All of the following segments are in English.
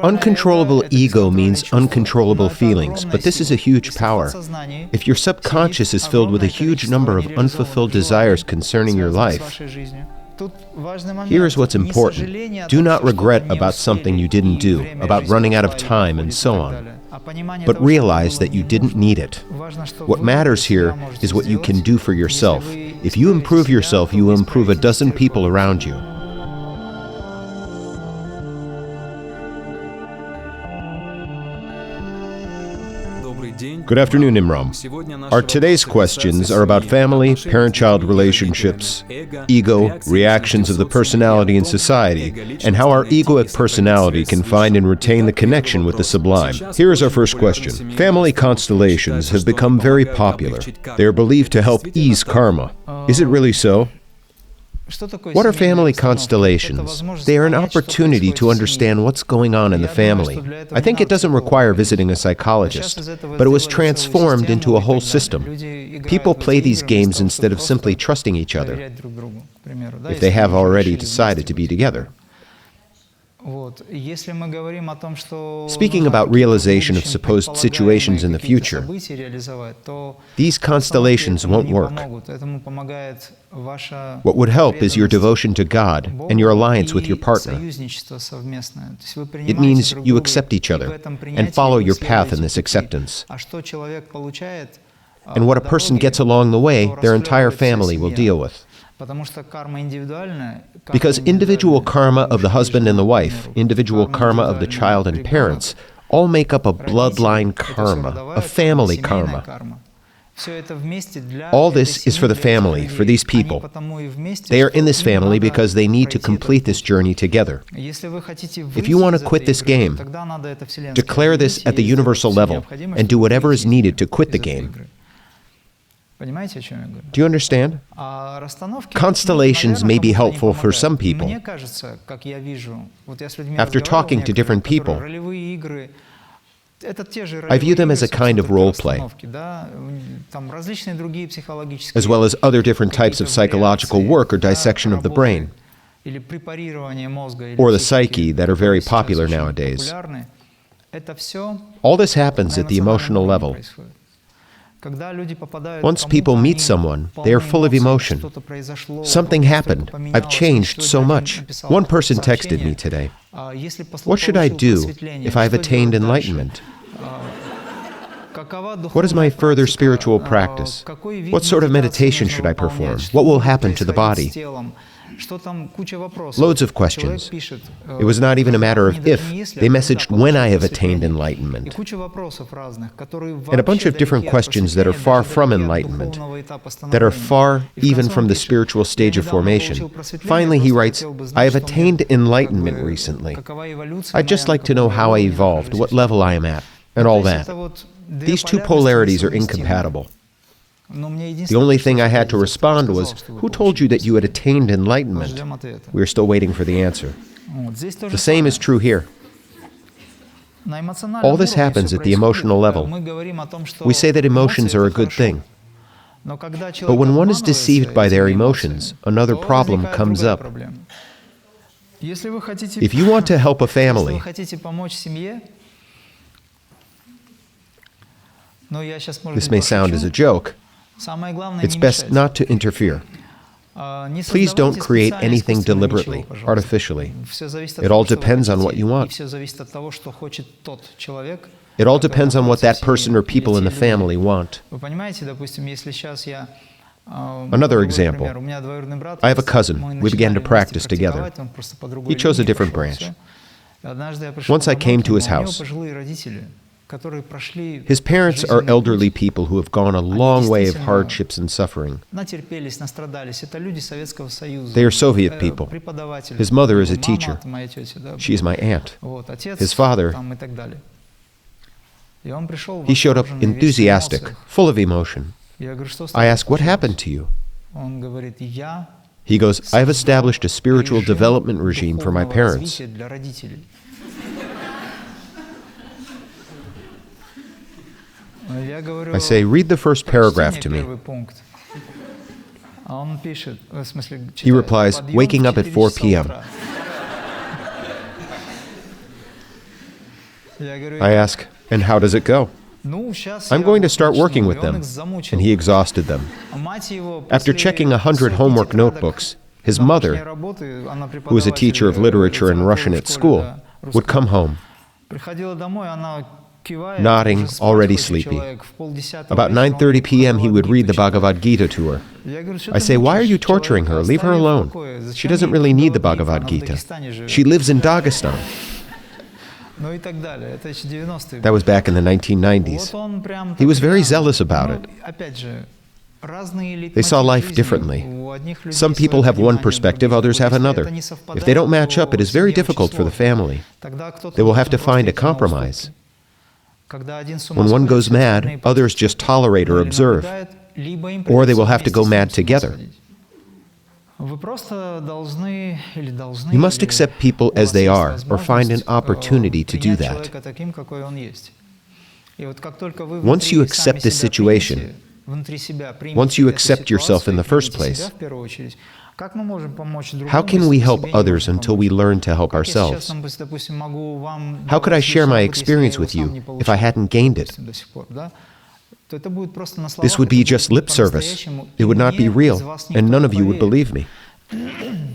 Uncontrollable ego means uncontrollable feelings, but this is a huge power. If your subconscious is filled with a huge number of unfulfilled desires concerning your life, here is what's important. Do not regret about something you didn't do, about running out of time and so on, but realize that you didn't need it. What matters here is what you can do for yourself. If you improve yourself, you will improve a dozen people around you. Good afternoon, Imram. Our today's questions are about family, parent-child relationships, ego, reactions of the personality in society, and how our egoic personality can find and retain the connection with the sublime. Here is our first question. Family constellations have become very popular. They are believed to help ease karma. Is it really so? What are family constellations? They are an opportunity to understand what's going on in the family. I think it doesn't require visiting a psychologist, but it was transformed into a whole system. People play these games instead of simply trusting each other, if they have already decided to be together. Speaking about realization of supposed situations in the future, these constellations won't work. What would help is your devotion to God and your alliance with your partner. It means you accept each other and follow your path in this acceptance. And what a person gets along the way, their entire family will deal with. Because individual karma of the husband and the wife, individual karma of the child and parents, all make up a bloodline karma, a family karma. All this is for the family, for these people. They are in this family because they need to complete this journey together. If you want to quit this game, declare this at the universal level and do whatever is needed to quit the game. Do you understand? Constellations may be helpful for some people. After talking to different people, I view them as a kind of role play, as well as other different types of psychological work or dissection of the brain, or the psyche that are very popular nowadays. All this happens at the emotional level. Once people meet someone, they are full of emotion. Something happened. I've changed so much. One person texted me today, "What should I do if I've attained enlightenment? What is my further spiritual practice? What sort of meditation should I perform? What will happen to the body?" Loads of questions. It was not even a matter of if. They messaged when I have attained enlightenment. And a bunch of different questions that are far from enlightenment, that are far even from the spiritual stage of formation. Finally, he writes, "I have attained enlightenment recently. I'd just like to know how I evolved, what level I am at, and all that." These two polarities are incompatible. The only thing I had to respond was, "Who told you that you had attained enlightenment?" We are still waiting for the answer. The same is true here. All this happens at the emotional level. We say that emotions are a good thing. But when one is deceived by their emotions, another problem comes up. If you want to help a family, this may sound as a joke, it's best not to interfere. Please don't create anything deliberately, artificially. It all depends on what you want. It all depends on what that person or people in the family want. Another example. I have a cousin. We began to practice together. He chose a different branch. Once I came to his house. His parents are elderly people who have gone a long way of hardships and suffering. They are Soviet people. His mother is a teacher. She is my aunt. His father, he showed up enthusiastic, full of emotion. I asked, "What happened to you?" He goes, "I have established a spiritual development regime for my parents." I say, "Read the first paragraph to me." He replies, "Waking up at 4 p.m. I ask, and how does it go? I'm going to start working with them. And he exhausted them. After checking 100 homework notebooks, his mother, who was a teacher of literature and Russian at school, would come home, nodding, already sleepy. About 9:30 p.m. he would read the Bhagavad Gita to her. I say, why are you torturing her? Leave her alone. She doesn't really need the Bhagavad Gita. She lives in Dagestan. That was back in the 1990s. He was very zealous about it. They saw life differently. Some people have one perspective, others have another. If they don't match up, it is very difficult for the family. They will have to find a compromise. When one goes mad, others just tolerate or observe, or they will have to go mad together. You must accept people as they are, or find an opportunity to do that. Once you accept this situation, once you accept yourself in the first place, how can we help others until we learn to help ourselves? How could I share my experience with you if I hadn't gained it? This would be just lip service. It would not be real, and none of you would believe me.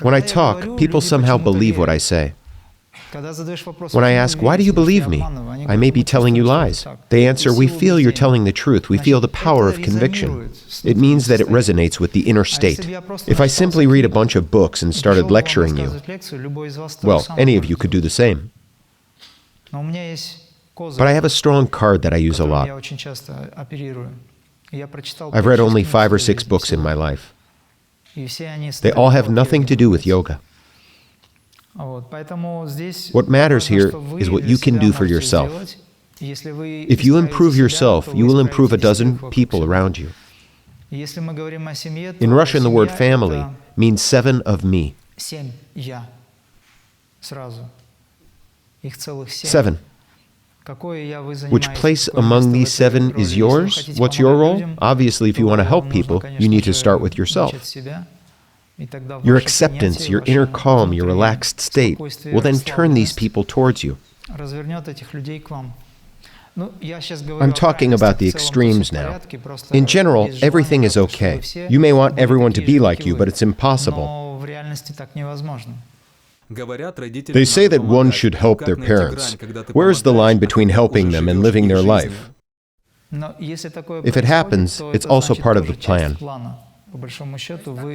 When I talk, people somehow believe what I say. When I ask, why do you believe me? I may be telling you lies. They answer, we feel you're telling the truth. We feel the power of conviction. It means that it resonates with the inner state. If I simply read a bunch of books and started lecturing you, well, any of you could do the same. But I have a strong card that I use a lot. I've read only 5 or 6 books in my life. They all have nothing to do with yoga. What matters here is what you can do for yourself. If you improve yourself, you will improve a dozen people around you. In Russian, the word family means 7 of me. 7. Which place among these 7 is yours? What's your role? Obviously, if you want to help people, you need to start with yourself. Your acceptance, your inner calm, your relaxed state will then turn these people towards you. I'm talking about the extremes now. In general, everything is okay. You may want everyone to be like you, but it's impossible. They say that one should help their parents. Where is the line between helping them and living their life? If it happens, it's also part of the plan.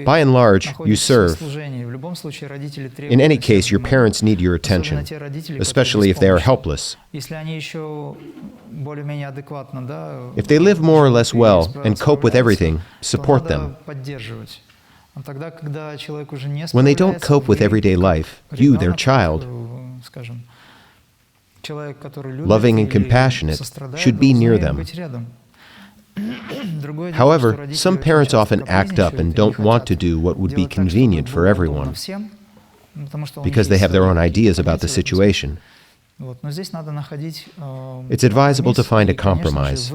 By and large, you serve. In any case, your parents need your attention, especially if they are helpless. If they live more or less well and cope with everything, support them. When they don't cope with everyday life, you, their child, loving and compassionate, should be near them. However, some parents often act up and don't want to do what would be convenient for everyone, because they have their own ideas about the situation. It's advisable to find a compromise.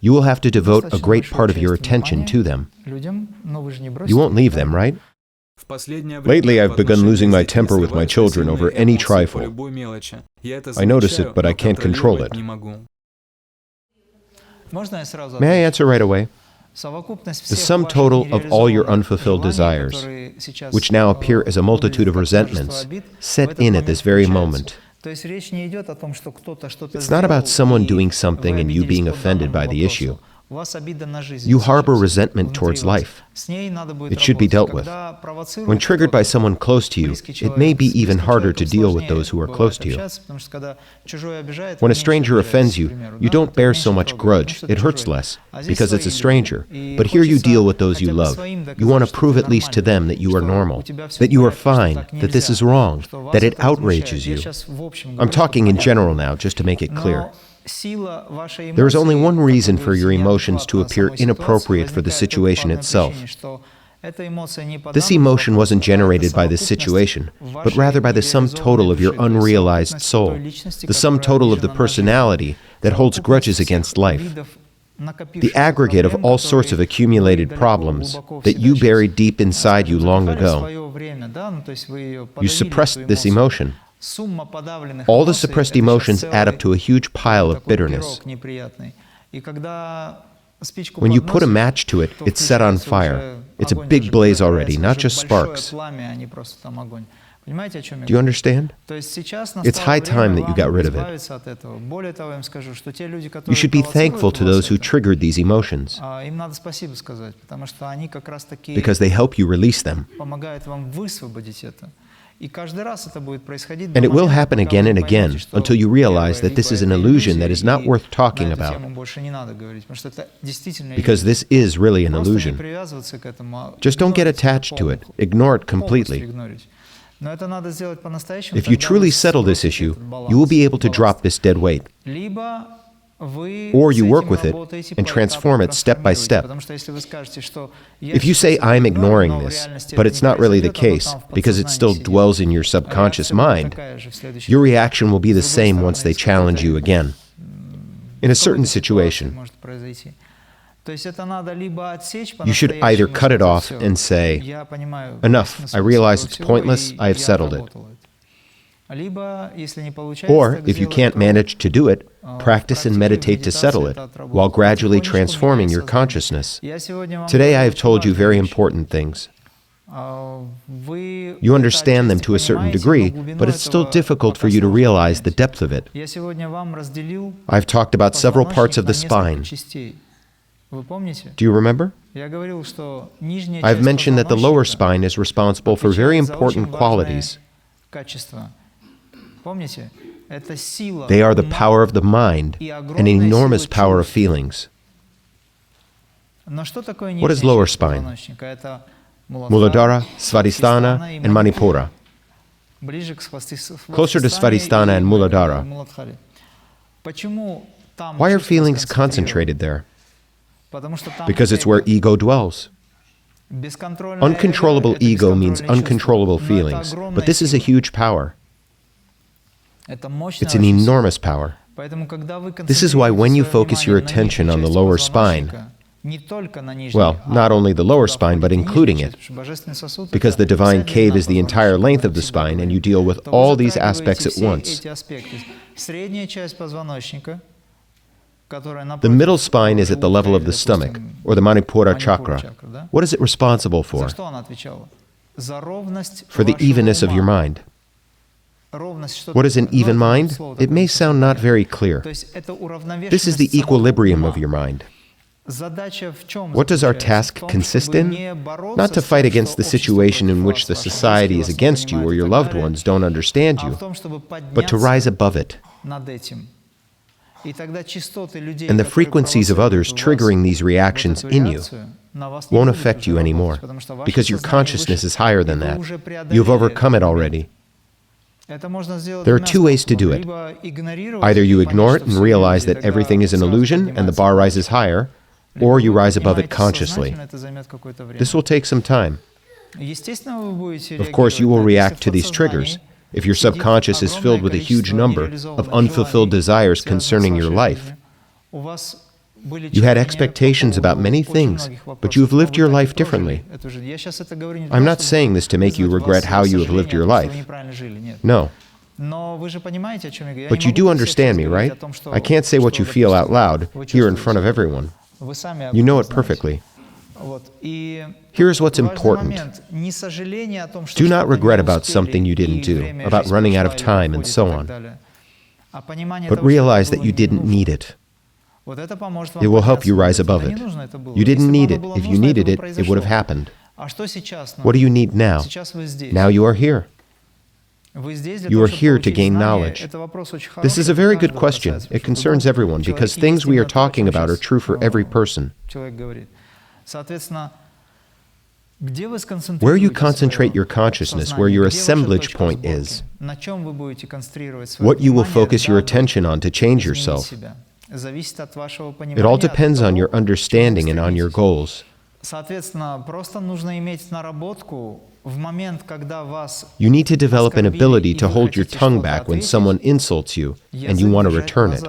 You will have to devote a great part of your attention to them. You won't leave them, right? Lately, I've begun losing my temper with my children over any trifle. I notice it, but I can't control it. May I answer right away? The sum total of all your unfulfilled desires, which now appear as a multitude of resentments, set in at this very moment. It's not about someone doing something and you being offended by the issue. You harbor resentment towards life. It should be dealt with. When triggered by someone close to you, it may be even harder to deal with those who are close to you. When a stranger offends you, you don't bear so much grudge. It hurts less, because it's a stranger. But here you deal with those you love. You want to prove at least to them that you are normal, that you are fine, that this is wrong, that it outrages you. I'm talking in general now, just to make it clear. There is only one reason for your emotions to appear inappropriate for the situation itself. This emotion wasn't generated by this situation, but rather by the sum total of your unrealized soul, the sum total of the personality that holds grudges against life, the aggregate of all sorts of accumulated problems that you buried deep inside you long ago. You suppressed this emotion. All the suppressed emotions add up to a huge pile of bitterness. When you put a match to it, it's set on fire. It's a big blaze already, not just sparks. Do you understand? It's high time that you got rid of it. You should be thankful to those who triggered these emotions, because they help you release them. And it will happen again and again until you realize that this is an illusion that is not worth talking about, because this is really an illusion. Just don't get attached to it. Ignore it completely. If you truly settle this issue, you will be able to drop this dead weight. Or you work with it and transform it step by step. If you say, I'm ignoring this, but it's not really the case because it still dwells in your subconscious mind, your reaction will be the same once they challenge you again. In a certain situation, you should either cut it off and say, enough, I realize it's pointless, I have settled it. Or, if you can't manage to do it, practice and meditate to settle it, while gradually transforming your consciousness. Today I have told you very important things. You understand them to a certain degree, but it's still difficult for you to realize the depth of it. I've talked about several parts of the spine. Do you remember? I've mentioned that the lower spine is responsible for very important qualities. They are the power of the mind and an enormous power of feelings. What is lower spine? Muladhara, Svadhisthana, and Manipura. Closer to Svadhisthana and Muladhara. Why are feelings concentrated there? Because it's where ego dwells. Uncontrollable ego means uncontrollable feelings, but this is a huge power. It's an enormous power. This is why when you focus your attention on the lower spine, well, not only the lower spine, but including it, because the divine cave is the entire length of the spine, and you deal with all these aspects at once. The middle spine is at the level of the stomach, or the Manipura chakra. What is it responsible for? For the evenness of your mind. What is an even mind? It may sound not very clear. This is the equilibrium of your mind. What does our task consist in? Not to fight against the situation in which the society is against you or your loved ones don't understand you, but to rise above it. And the frequencies of others triggering these reactions in you won't affect you anymore, because your consciousness is higher than that. You've overcome it already. There are two ways to do it. Either you ignore it and realize that everything is an illusion and the bar rises higher, or you rise above it consciously. This will take some time. Of course, you will react to these triggers. If your subconscious is filled with a huge number of unfulfilled desires concerning your life, you had expectations about many things, but you have lived your life differently. I'm not saying this to make you regret how you have lived your life. No. But you do understand me, right? I can't say what you feel out loud, here in front of everyone. You know it perfectly. Here's what's important. Do not regret about something you didn't do, about running out of time and so on. But realize that you didn't need it. It will help you rise above it. You didn't need it. If you needed it, it would have happened. What do you need now? Now you are here. You are here to gain knowledge. This is a very good question. It concerns everyone, because things we are talking about are true for every person. Where you concentrate your consciousness, where your assemblage point is, what you will focus your attention on to change yourself. It all depends on your understanding and on your goals. You need to develop an ability to hold your tongue back when someone insults you and you want to return it.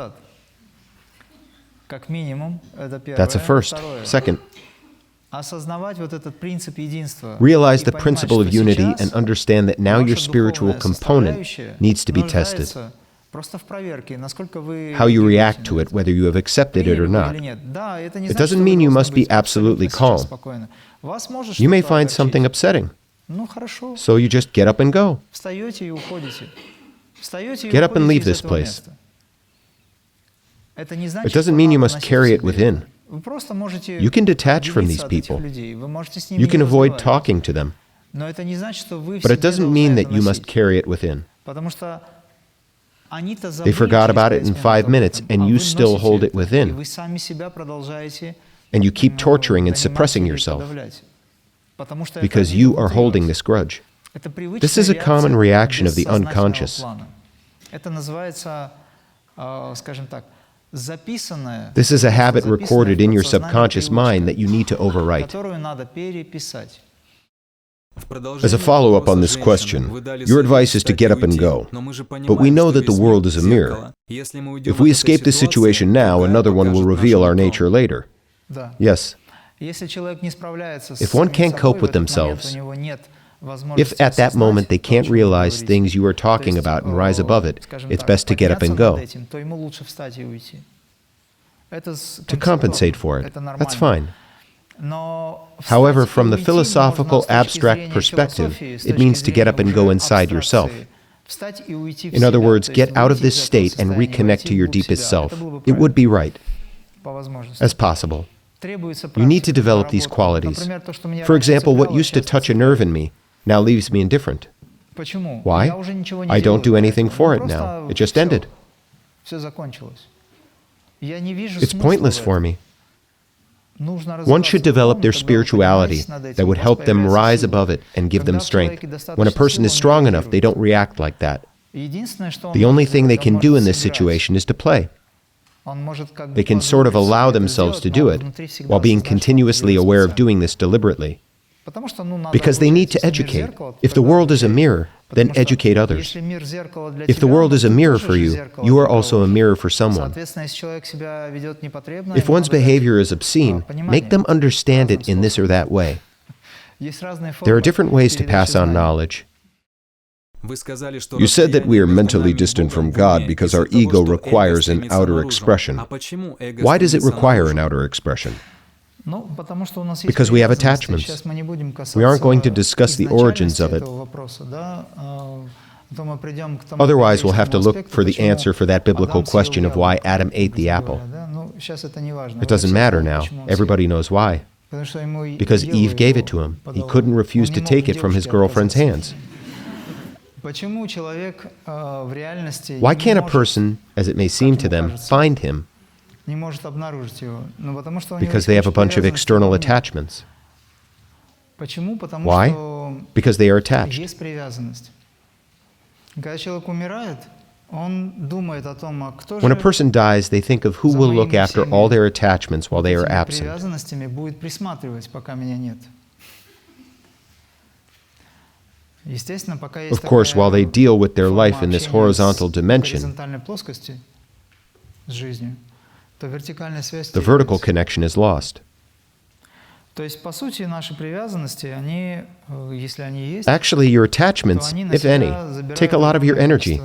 That's a first. Second, Realize the principle of unity and understand that now your spiritual component needs to be tested. How you react to it, whether you have accepted it or not. It doesn't mean you must be absolutely calm. You may find something upsetting. So you just get up and go. Get up and leave this place. It doesn't mean you must carry it within. You can detach from these people. You can avoid talking to them. But it doesn't mean that you must carry it within. They forgot about it in 5 minutes, and you still hold it within. And you keep torturing and suppressing yourself because you are holding this grudge. This is a common reaction of the unconscious. This is a habit recorded in your subconscious mind that you need to overwrite. As a follow-up on this question, your advice is to get up and go. But we know that the world is a mirror. If we escape this situation now, another one will reveal our nature later. Yes. If one can't cope with themselves, if at that moment they can't realize things you are talking about and rise above it, it's best to get up and go. To compensate for it, that's fine. However, from the philosophical, abstract perspective, it means to get up and go inside yourself. In other words, get out of this state and reconnect to your deepest self. It would be right, as possible. You need to develop these qualities. For example, what used to touch a nerve in me now leaves me indifferent. Why? I don't do anything for it now. It just ended. It's pointless for me. One should develop their spirituality that would help them rise above it and give them strength. When a person is strong enough, they don't react like that. The only thing they can do in this situation is to play. They can sort of allow themselves to do it while being continuously aware of doing this deliberately. Because they need to educate. If the world is a mirror, then educate others. If the world is a mirror for you, you are also a mirror for someone. If one's behavior is obscene, make them understand it in this or that way. There are different ways to pass on knowledge. You said that we are mentally distant from God because our ego requires an outer expression. Why does it require an outer expression? Because we have attachments. We aren't going to discuss the origins of it. Otherwise, we'll have to look for the answer for that biblical question of why Adam ate the apple. It doesn't matter now. Everybody knows why. Because Eve gave it to him. He couldn't refuse to take it from his girlfriend's hands. Why can't a person, as it may seem to them, find him? Because they have a bunch of external attachments. Why? Because they are attached. When a person dies, they think of who will look after all their attachments while they are absent. Of course, while they deal with their life in this horizontal dimension, the vertical connection is lost. Actually, your attachments, if any, take a lot of your energy.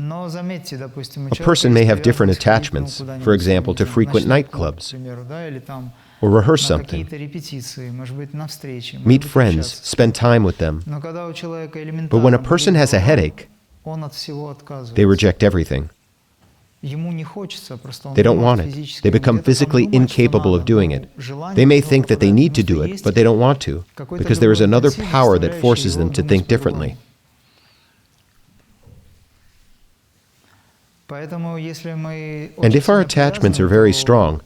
A person may have different attachments, for example, to frequent nightclubs, or rehearse something, meet friends, spend time with them. But when a person has a headache, they reject everything. They don't want it. They become physically incapable of doing it. They may think that they need to do it, but they don't want to, because there is another power that forces them to think differently. And if our attachments are very strong,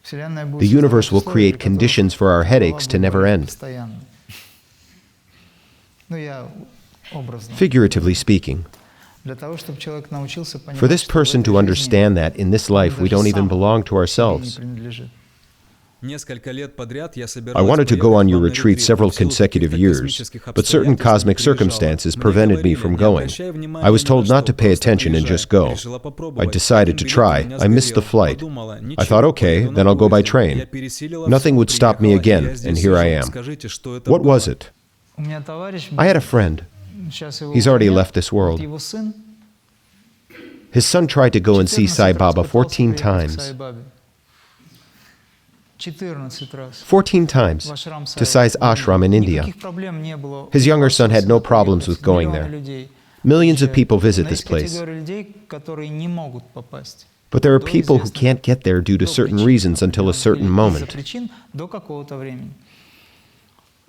the universe will create conditions for our headaches to never end. Figuratively speaking. For this person to understand that in this life we don't even belong to ourselves, I wanted to go on your retreat several consecutive years, but certain cosmic circumstances prevented me from going. I was told not to pay attention and just go. I decided to try. I missed the flight. I thought, okay, then I'll go by train. Nothing would stop me again, and here I am. What was it? I had a friend. He's already left this world. His son tried to go and see Sai Baba 14 times. 14 times to Sai's ashram in India. His younger son had no problems with going there. Millions of people visit this place. But there are people who can't get there due to certain reasons until a certain moment.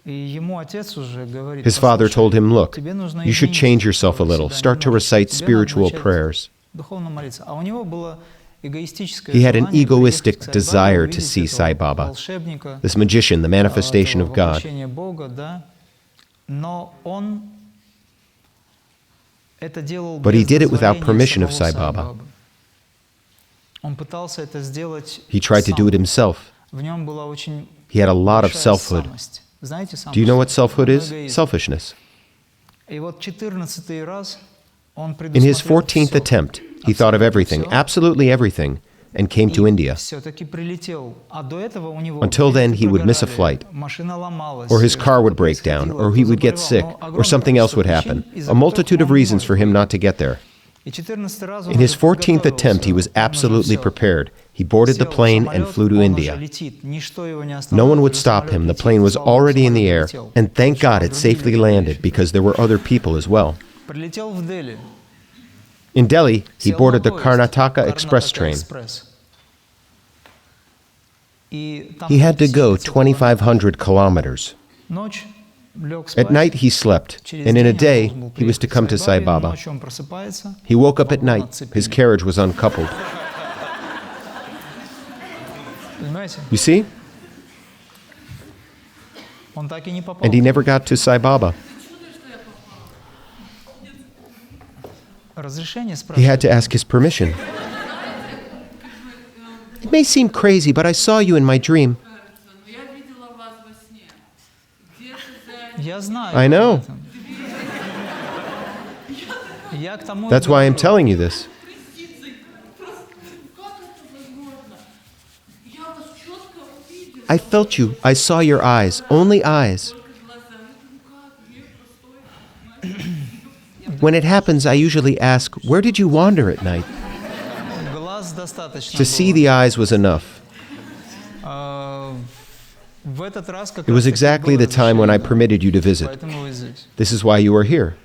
His father told him, look, you should change yourself a little, start to recite spiritual prayers. He had an egoistic desire to see Sai Baba, this magician, the manifestation of God. But he did it without permission of Sai Baba. He tried to do it himself. He had a lot of selfhood. Do you know what selfhood is? Selfishness. In his 14th attempt, he thought of everything, absolutely everything, and came to India. Until then, he would miss a flight, or his car would break down, or he would get sick, or something else would happen. A multitude of reasons for him not to get there. In his 14th attempt, he was absolutely prepared. He boarded the plane and flew to India. No one would stop him. The plane was already in the air, and thank God it safely landed because there were other people as well. In Delhi, he boarded the Karnataka Express train. He had to go 2,500 kilometers. At night, he slept, and in a day, he was to come to Sai Baba. He woke up at night. His carriage was uncoupled. You see? And he never got to Sai Baba. He had to ask his permission. It may seem crazy, but I saw you in my dream. I know. That's why I'm telling you this. I felt you. I saw your eyes. Only eyes. When it happens, I usually ask, where did you wander at night? To see the eyes was enough. It was exactly the time when I permitted you to visit. This is why you are here.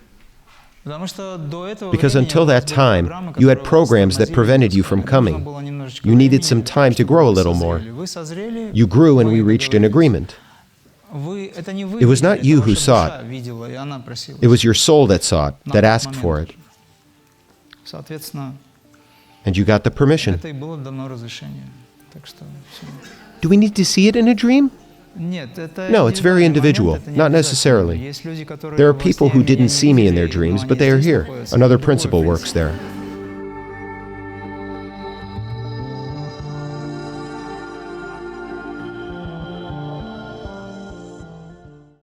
Because until that time, you had programs that prevented you from coming. You needed some time to grow a little more. You grew and we reached an agreement. It was not you who sought. It was your soul that sought, that asked for it. And you got the permission. Do we need to see it in a dream? No, it's very individual, not necessarily. There are people who didn't see me in their dreams, but they are here. Another principle works there.